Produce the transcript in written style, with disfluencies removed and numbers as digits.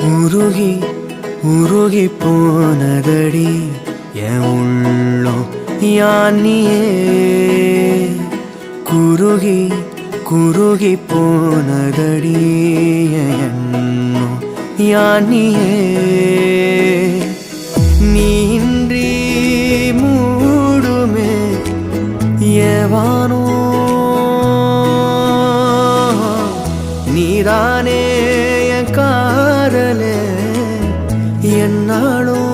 உருகி உருகி போனதடி என் உள்ளம் யானியே குருகி குருகி போனதடி என் எண்ணம் யானியே நீன்றி மூடுமே ஏவானோ நீதானே என் காதலே என்னாலும்